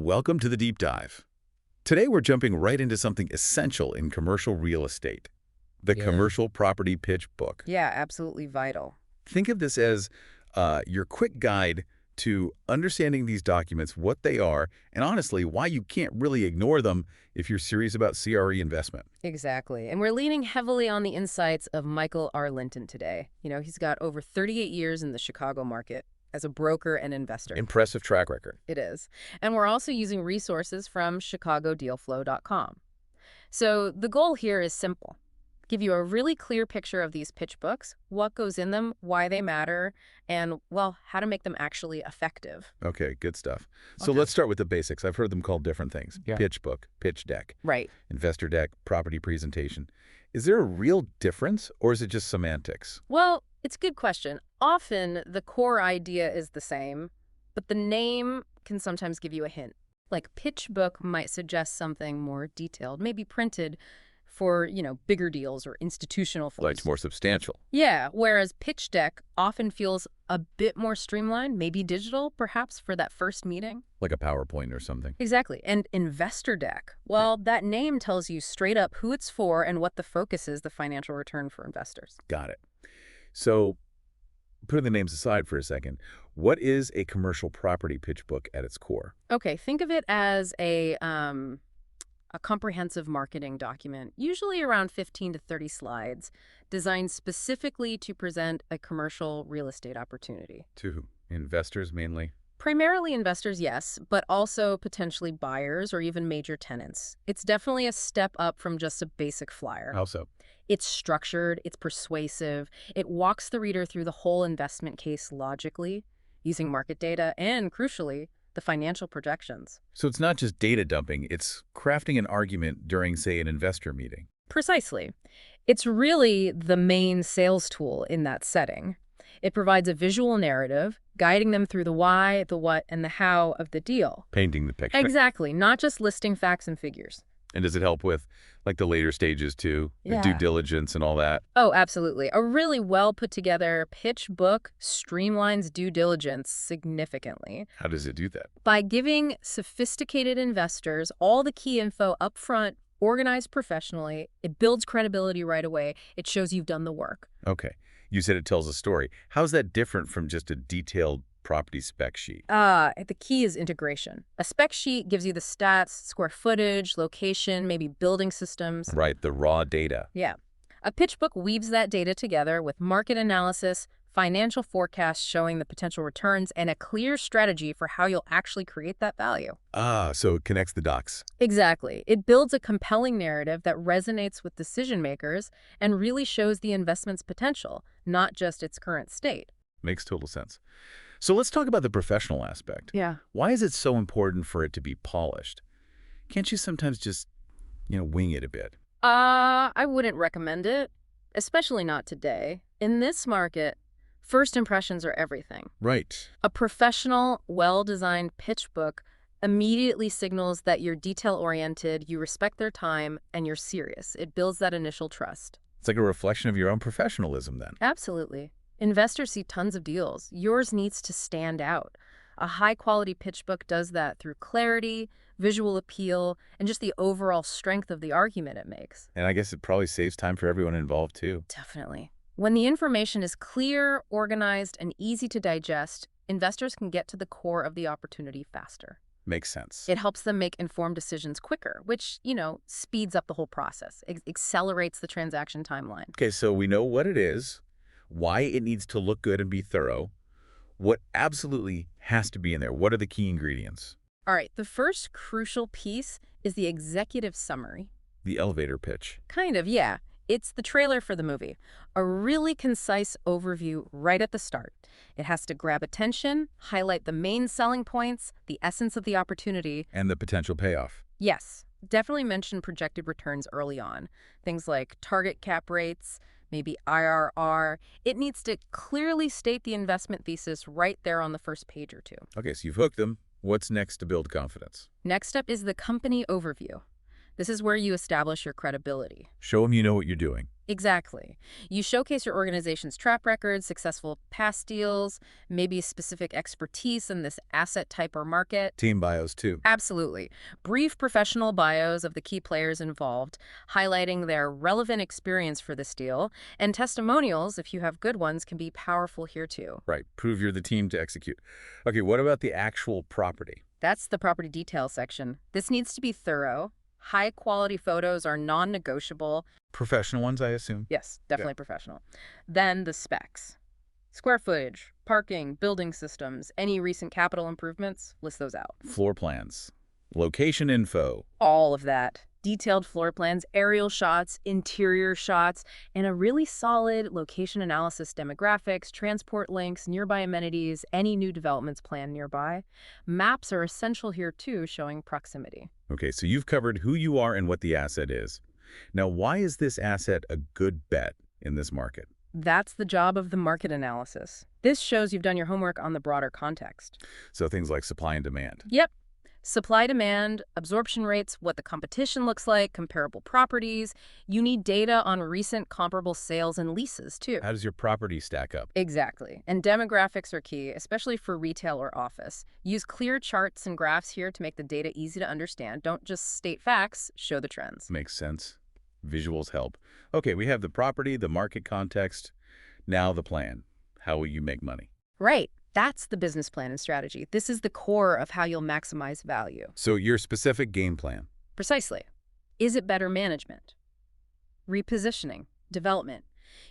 Welcome to the deep dive. Today we're jumping right into something essential in commercial real estate, the Yeah. commercial property pitch book. Yeah, absolutely vital. Think of this as your quick guide to understanding these documents, what they are, and honestly, why you can't really ignore them if you're serious about CRE investment. Exactly. And we're leaning heavily on the insights of Michael R. Linton today. He's got over 38 years in the Chicago market as a broker and investor. Impressive track record. It is. And we're also using resources from chicagodealflow.com. So the goal here is simple. Give you a really clear picture of these pitch books, what goes in them, why they matter, and, well, how to make them actually effective. Okay, good stuff. So Okay. let's start with the basics. I've heard them called different things. Yeah. Pitch book, pitch deck, Right. investor deck, property presentation. Is there a real difference, or is it just semantics? Well, it's a good question. Often the core idea is the same, but the name can sometimes give you a hint. Like pitch book might suggest something more detailed, maybe printed for, bigger deals or institutional Like folks. it's more substantial. Yeah, whereas pitch deck often feels a bit more streamlined, maybe digital, perhaps for that first meeting. Like a PowerPoint or something. Exactly. And investor deck, well, that name tells you straight up who it's for and what the focus is, the financial return for investors. Got it. So, putting the names aside for a second, what is a commercial property pitch book at its core? Okay, think of it as a comprehensive marketing document, usually around 15 to 30 slides, designed specifically to present a commercial real estate opportunity. To investors mainly? Primarily investors, yes, but also potentially buyers or even major tenants. It's definitely a step up from just a basic flyer. How so? It's structured, it's persuasive, it walks the reader through the whole investment case logically, using market data and, crucially, the financial projections. So it's not just data dumping, it's crafting an argument during, say, an investor meeting. Precisely. It's really the main sales tool in that setting. It provides a visual narrative, guiding them through the why, the what, and the how of the deal. Painting the picture. Exactly, not just listing facts and figures. And does it help with, like, the later stages, too? The Yeah. due diligence and all that? Oh, absolutely. A really well put together pitch book streamlines due diligence significantly How does it do that? by giving sophisticated investors all the key info up front, organized professionally. It builds credibility right away. It shows you've done the work. Okay. You said it tells a story. How's that different from just a detailed property spec sheet? The key is integration. A spec sheet gives you the stats, square footage, location, maybe building systems. Right, the raw data. Yeah. A pitch book weaves that data together with market analysis, financial forecasts showing the potential returns, and a clear strategy for how you'll actually create that value. So it connects the dots. Exactly. It builds a compelling narrative that resonates with decision makers and really shows the investment's potential, not just its current state. Makes total sense. So let's talk about the professional aspect. Yeah. Why is it so important for it to be polished? Can't you sometimes just, wing it a bit? I wouldn't recommend it, especially not today. In this market, first impressions are everything. Right. A professional, well-designed pitch book immediately signals that you're detail-oriented, you respect their time, and you're serious. It builds that initial trust. It's like a reflection of your own professionalism then. Absolutely. Investors see tons of deals. Yours needs to stand out. A high-quality pitch book does that through clarity, visual appeal, and just the overall strength of the argument it makes. And I guess it probably saves time for everyone involved too. Definitely. When the information is clear, organized, and easy to digest, investors can get to the core of the opportunity faster. Makes sense. It helps them make informed decisions quicker, which, speeds up the whole process, accelerates the transaction timeline. Okay, so we know what it is, why it needs to look good and be thorough, what absolutely has to be in there. What are the key ingredients? All right, the first crucial piece is the executive summary. The elevator pitch. Kind of, yeah. It's the trailer for the movie. A really concise overview right at the start. It has to grab attention, highlight the main selling points, the essence of the opportunity. And the potential payoff. Yes, definitely mention projected returns early on. Things like target cap rates, maybe IRR. It needs to clearly state the investment thesis right there on the first page or two. Okay, so you've hooked them. What's next to build confidence? Next up is the company overview. This is where you establish your credibility. Show them you know what you're doing. Exactly. You showcase your organization's track record, successful past deals, maybe specific expertise in this asset type or market. Team bios, too. Absolutely. Brief professional bios of the key players involved, highlighting their relevant experience for this deal, and testimonials, if you have good ones, can be powerful here too. Right. Prove you're the team to execute. Okay, what about the actual property? That's the property details section. This needs to be thorough. High-quality photos are non-negotiable. Professional ones, I assume? Yes, definitely professional. Then the specs. Square footage, parking, building systems, any recent capital improvements, list those out. Floor plans. Location info. All of that. Detailed floor plans, aerial shots, interior shots, and a really solid location analysis, demographics, transport links, nearby amenities, any new developments planned nearby. Maps are essential here too, showing proximity. Okay, so you've covered who you are and what the asset is. Now, why is this asset a good bet in this market? That's the job of the market analysis. This shows you've done your homework on the broader context. So things like supply and demand. Yep. Supply, demand, absorption rates, what the competition looks like, comparable properties. You need data on recent comparable sales and leases, too. How does your property stack up? Exactly. And demographics are key, especially for retail or office. Use clear charts and graphs here to make the data easy to understand. Don't just state facts, show the trends. Makes sense. Visuals help. Okay, we have the property, the market context. Now the plan. How will you make money? Right. That's the business plan and strategy. This is the core of how you'll maximize value. So your specific game plan. Precisely. Is it better management? Repositioning? Development?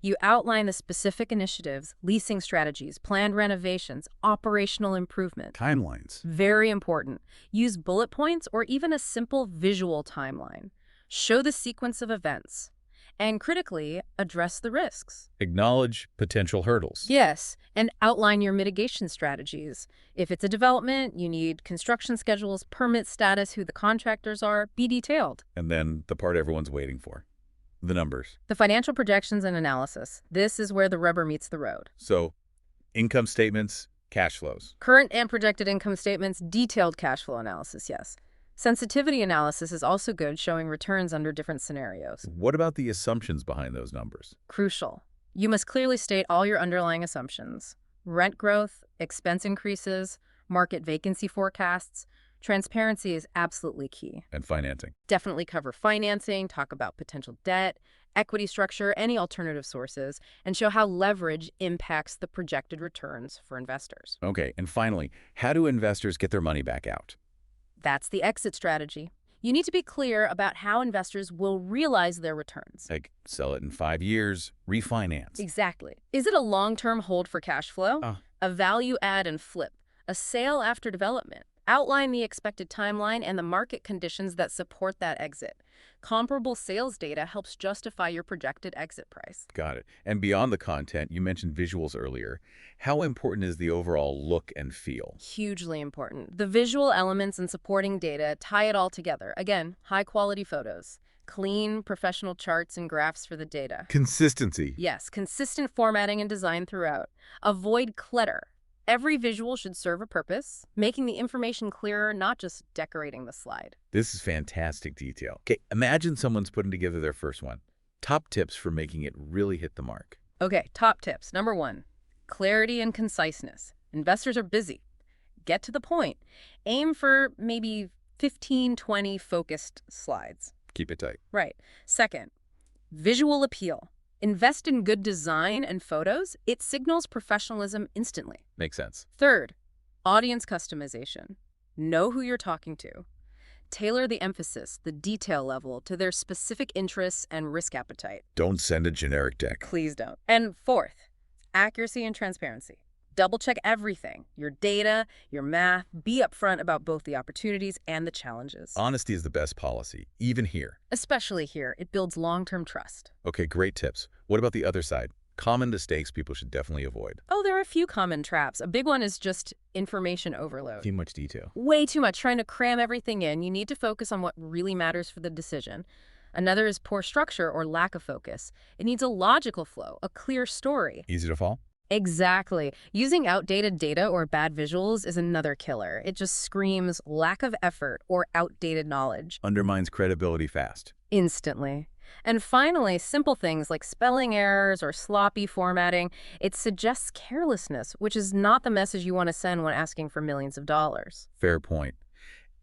You outline the specific initiatives, leasing strategies, planned renovations, operational improvement. Timelines. Very important. Use bullet points or even a simple visual timeline. Show the sequence of events. And critically, address the risks. Acknowledge potential hurdles. Yes, and outline your mitigation strategies. If it's a development, you need construction schedules, permit status, who the contractors are, be detailed. And then the part everyone's waiting for. The numbers. The financial projections and analysis. This is where the rubber meets the road. So, income statements, cash flows. Current and projected income statements, detailed cash flow analysis, yes. Sensitivity analysis is also good, showing returns under different scenarios. What about the assumptions behind those numbers? Crucial. You must clearly state all your underlying assumptions. Rent growth, expense increases, market vacancy forecasts. Transparency is absolutely key. And financing. Definitely cover financing, talk about potential debt, equity structure, any alternative sources, and show how leverage impacts the projected returns for investors. Okay, and finally, how do investors get their money back out? That's the exit strategy. You need to be clear about how investors will realize their returns. Like, sell it in 5 years, refinance. Exactly. Is it a long-term hold for cash flow? A value add and flip? A sale after development? Outline the expected timeline and the market conditions that support that exit. Comparable sales data helps justify your projected exit price. Got it. And beyond the content, you mentioned visuals earlier. How important is the overall look and feel? Hugely important. The visual elements and supporting data tie it all together. Again, high-quality photos. Clean, professional charts and graphs for the data. Consistency. Yes, consistent formatting and design throughout. Avoid clutter. Every visual should serve a purpose, making the information clearer, not just decorating the slide. This is fantastic detail. Okay, imagine someone's putting together their first one. Top tips for making it really hit the mark. Okay, top tips. Number 1, clarity and conciseness. Investors are busy. Get to the point. Aim for maybe 15, 20 focused slides. Keep it tight. Right. Second, visual appeal. Invest in good design and photos. It signals professionalism instantly. Makes sense. Third, audience customization. Know who you're talking to. Tailor the emphasis, the detail level, to their specific interests and risk appetite. Don't send a generic deck. Please don't. And fourth, accuracy and transparency. Double-check everything, your data, your math. Be upfront about both the opportunities and the challenges. Honesty is the best policy, even here. Especially here, it builds long-term trust. Okay, great tips. What about the other side? Common mistakes people should definitely avoid. Oh, there are a few common traps. A big one is just information overload. Too much detail. Way too much, trying to cram everything in. You need to focus on what really matters for the decision. Another is poor structure or lack of focus. It needs a logical flow, a clear story. Easy to fall? Exactly. Using outdated data or bad visuals is another killer. It just screams lack of effort or outdated knowledge. Undermines credibility fast. Instantly. And finally, simple things like spelling errors or sloppy formatting, it suggests carelessness, which is not the message you want to send when asking for millions of dollars. Fair point.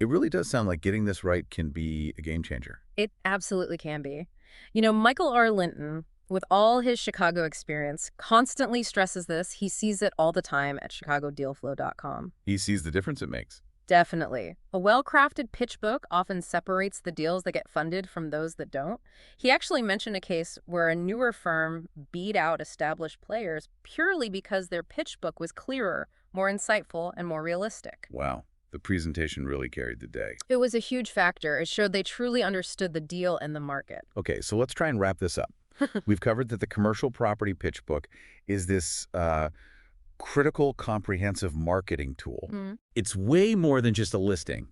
It really does sound like getting this right can be a game changer. It absolutely can be. Michael R. Linton, with all his Chicago experience, constantly stresses this. He sees it all the time at chicagodealflow.com. He sees the difference it makes. Definitely. A well-crafted pitch book often separates the deals that get funded from those that don't. He actually mentioned a case where a newer firm beat out established players purely because their pitch book was clearer, more insightful, and more realistic. Wow. The presentation really carried the day. It was a huge factor. It showed they truly understood the deal and the market. Okay, so let's try and wrap this up. We've covered that the commercial property pitch book is this critical, comprehensive marketing tool. It's way more than just a listing.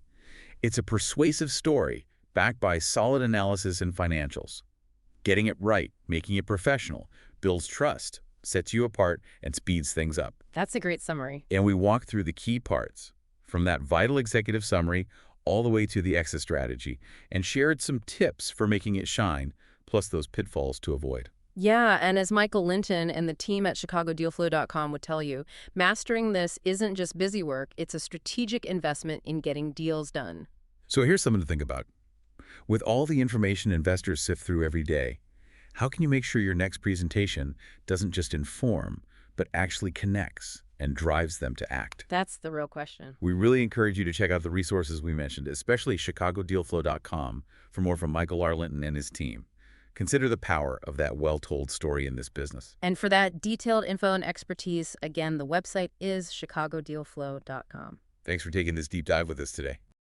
It's a persuasive story backed by solid analysis and financials. Getting it right, making it professional, builds trust, sets you apart, and speeds things up. That's a great summary. And we walk through the key parts, from that vital executive summary all the way to the exit strategy, and shared some tips for making it shine, plus those pitfalls to avoid. Yeah, and as Michael Linton and the team at chicagodealflow.com would tell you, mastering this isn't just busy work, it's a strategic investment in getting deals done. So here's something to think about. With all the information investors sift through every day, how can you make sure your next presentation doesn't just inform, but actually connects and drives them to act? That's the real question. We really encourage you to check out the resources we mentioned, especially chicagodealflow.com, for more from Michael R. Linton and his team. Consider the power of that well-told story in this business. And for that detailed info and expertise, again, the website is chicagodealflow.com. Thanks for taking this deep dive with us today.